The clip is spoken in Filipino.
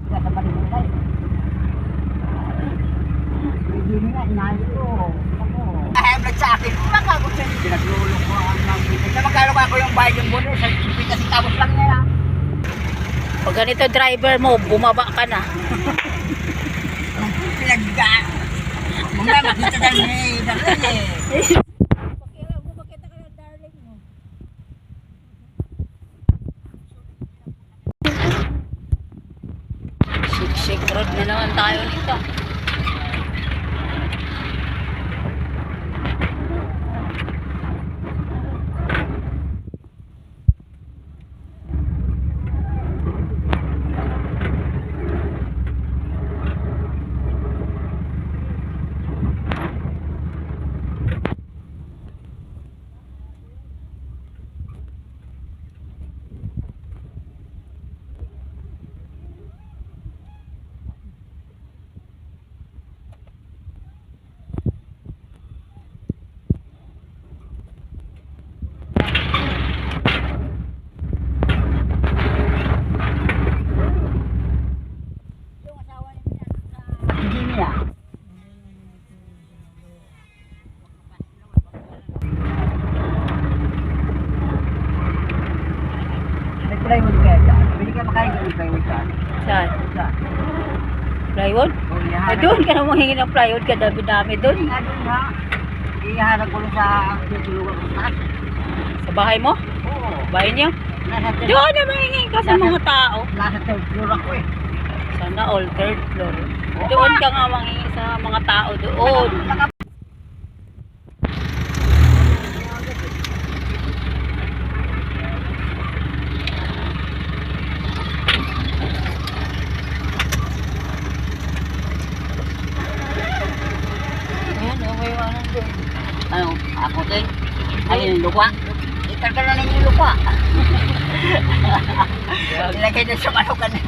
Sa Balibulay. Hindi nga, inahin ko. Ako. Nag sa akin, baka ko siya. Pinaglulong ko ang mga. Sa magkano ako yung bayad yung bono, sa kasi tapos lang niya. Pag ganito driver mo, bumaba ka na. Pinagga. Mga makita na niya. Bumakita ka na, darling mo. Shik road na naman tayo nito. Hindi niya. May plywood kaya dyan. Pwede ka makain ng plywood dyan. Saan? Dyan. Plywood? O, Ay, iyaharap. doon ka na manghingi ng plywood ka, dami-dami doon. Nga doon nga. Iyaharap ko lang sa tutulungan ko sa taas. Sa bahay mo? Oo. Bahay niyo? Nasa third, Doon na manghingi ka sa mga tao. nasa third floor ako eh. Sana all third floor. Doon ka nga manghingi sa mga tao doon. Ayan, okay, ano doon. Ano? Ako din. Ayun yung lupa. Itarka na ninyo yung lupa. Ilagay na sa manukan eh.